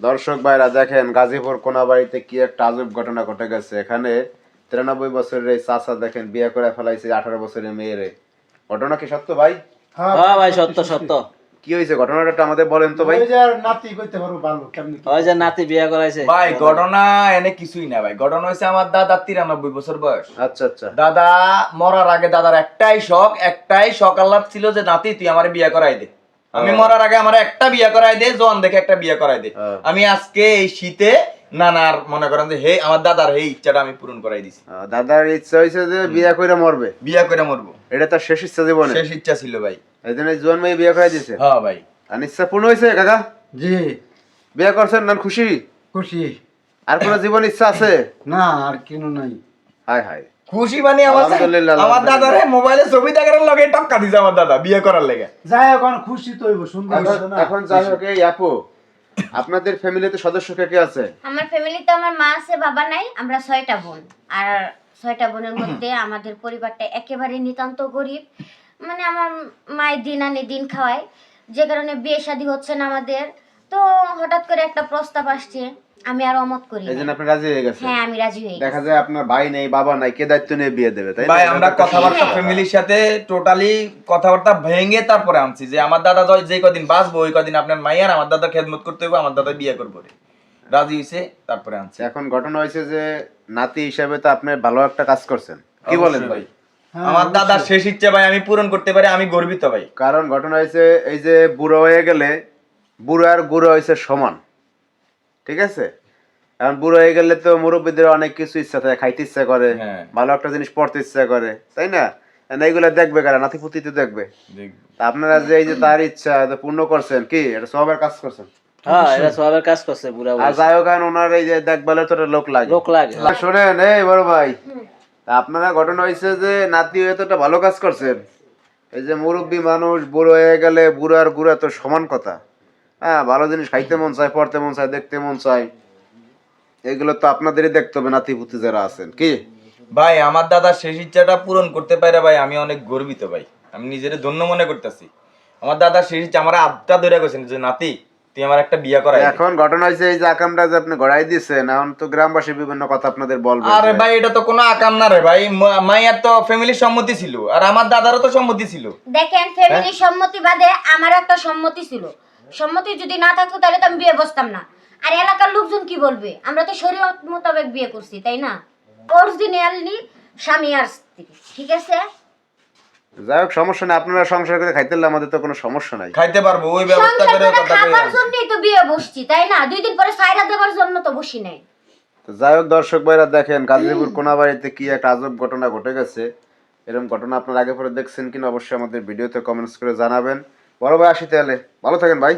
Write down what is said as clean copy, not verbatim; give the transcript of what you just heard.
দর্শক ভাইরা দেখেন গাজীপুর কোনাবাড়িতে কি একটা আজব ঘটনা ঘটে গেছে। এখানে 93 বছরের এই চাচা দেখেন বিয়ে করে ফেলাইছে 18 বছরের মেয়েরে। ঘটনা কি সত্য ভাই? হ্যাঁ ভাই, সত্য সত্য। কি হয়েছে ঘটনাটা একটু আমাদের বলেন তো ভাই। ওই যে নাতি কইতে পারো ভালো কেমনে কি ওই যে নাতি বিয়ে করাইছে ভাই ঘটনা এনে কিছুই না ভাই। ঘটনা হয়েছে আমার দাদার 93 বছর বয়স। আচ্ছা আচ্ছা। দাদা মরার আগে দাদার একটাই শখ আল্লাহ ছিল যে নাতি তুই আমার বিয়ে করাই দে। আমি মরার আগে আমার একটা বিয়ে করাই দে, জোয়ান দেখে একটা বিয়ে করাই দে। আমি আজকে এই শীতে নানার মনে করেন যে হে আমার দাদার এই ইচ্ছাটা আমি পূরণ করাই দিছি। দাদার ইচ্ছা হয়েছে যে বিয়ে করে মরবে। বিয়ে করে মরবো, এটা তার শেষ ইচ্ছা জীবনে। শেষ ইচ্ছা ছিল ভাই। এই জন্য জোয়ান মেয়ে বিয়ে করে দিয়েছে। হ্যাঁ ভাই। আর ইচ্ছা পূর্ণ হয়েছে কাকা? জি বিয়ে করছেন না খুশি? খুশি। আর কোন জীবন ইচ্ছা আছে? না আর কিনো নাই। হায় হায় খুশি মানে আলহামদুলিল্লাহ, আমার দাদার মোবাইলে ছবি দেখার লগে টপকা দিছে আমার দাদা বিয়ে করার লেগে। যাই এখন খুশি তো হইব, সুন্দর হইছে না? এখন যাই হোক, এই আপু আপনাদের ফ্যামিলিতে সদস্য কে কে আছে? আমার ফ্যামিলিতে আমার মা আছে, বাবা নাই, আমরা 6টা বোন। আর 6টা বোনের মধ্যে আমাদের পরিবারটা একেবারে নিতান্ত গরিব। মানে আমার মায়ের দিন আনে দিন খাওয়ায়, যে কারণে বিয়ে শাদী হচ্ছে না আমাদের। তো হঠাৎ করে একটা প্রস্তাব আসছে, আমি আর অমত করি এই না। জন্য আপনি রাজি হয়ে গেছেন? হ্যাঁ আমি রাজি হয়ে দেখা গেছি। যায় আপনার ভাই নেই, বাবা নাই, কে দায়িত্ব নিয়ে বিয়ে দেবে, তাই না? ভাই আমরা এটা একটা কথাবার্তা হ্যাঁ। ফ্যামিলির সাথে টোটালি কথাবার্তা ভেঙে তারপরে আনছি যে আমার দাদা যে কদিন বাঁচবো ওই কদিন আপনার মাইয়ার আমার দাদার খেদমত করতে হবে, আমার দাদা বিয়ে করবো রে। রাজি হইছে তারপরে আনছি। এখন ঘটনা হয়েছে যে নাতি হিসাবে তো আপনি ভালো একটা কাজ করছেন, কি বলেন ভাই? হ্যাঁ, আমার দাদার শেষ ইচ্ছা ভাই আমি পূরণ করতে পারি, আমি গর্বিত ভাই। কারণ ঘটনা হয়েছে এই যে বুড়ো হয়ে গেলে বুড়ো আর গুড়ো হয়েছে সমান, ঠিক আছে? এখন বুড়ো হয়ে গেলে তো মুরব্বীদের অনেক কিছু ইচ্ছা থাকে, খাইতে ইচ্ছা করে, হ্যাঁ। ভালো একটা জিনিস পড়তে ইচ্ছা করে, তাই না? এইগুলো দেখবে কারা? নাতি পুতিতে দেখবে। তা আপনারা যে এই যে তার ইচ্ছা এটা পূর্ণ করছেন, কি এটা সবার কাজ করছেন? হ্যাঁ, এটা সবের কাজ করছে বুড়া আর বয়সে। যাই হোক এখন ওনার এই যে দেখভালের তো একটা লোক লাগে। লোক লাগে। শোনেন এই বড় ভাই, তা আপনারা ঘটনা হয়েছে যে নাতি হয়ে তো একটা ভালো কাজ করছেন। এই যে মুরব্বী মানুষ বুড়ো হয়ে গেলে বুড়ো আর গুড়া তো সমান কথা। হ্যাঁ, ভালো জিনিস খাইতে মন চায়, পড়তে মন চায়, দেখতে মন চায়, এগুলো তো আপনাদেরই দেখতে হবে নাতি পুতি যারা আছেন, কি? ভাই আমার দাদার শেষ ইচ্ছাটা পূরণ করতে পারে ভাই আমি অনেক গর্বিত ভাই। আমি নিজের ধন্য মনে করতেছি। আমার দাদার শেষ ইচ্ছা আমার আবটা ধরে গেছেন যে নাতি তুই আমার একটা বিয়ে করাই দে। এখন ঘটনা হয়েছে এই যে আকামটা যে আপনি গড়াই দিয়েছেন, এখন তো গ্রামবাসী বিভিন্ন কথা আপনাদের বলবে। আরে ভাই এটা তো কোনো আকাম না রে ভাই। মাইয়ার তো ফ্যামিলির সম্মতি ছিল আর আমার দাদারও তো সম্মতি ছিল। দেখেন ফ্যামিলির সম্মতি বাদে আমার একটা সম্মতি ছিল। সম্মতি যদি না থাকতো তাহলে তো আমি বিয়ে বসতাম না। আর এলাকার লোকজন কি বলবে? আমরা তো শরীয়ত মোতাবেক বিয়ে করছি, তাই না? অরিজিনালি স্বামী আর স্ত্রী, ঠিক আছে? যাই হোক, সমস্যা নেই, আপনারা সংসার করে খাইতে হলে আমাদের তো কোনো সমস্যা নাই। খাইতে পারবো ওই ব্যবস্থা সংসার করে করে কথা খাবার কই। জন্যই তো বিয়ে বসছি, তাই না? 2 দিন পরে সাইরা দেওয়ার জন্য তো বসি নাই। তো যাই হোক দর্শক ভাইরা দেখেন গাজীপুর কোনাবাড়িতে কি একটা আজব ঘটনা ঘটে গেছে। এরকম ঘটনা আপনারা আগে পরে দেখছেন কিনা অবশ্যই আমাদের ভিডিওতে কমেন্টস করে জানাবেন। বড় ভাই আসি তাহলে, ভালো থাকেন ভাই।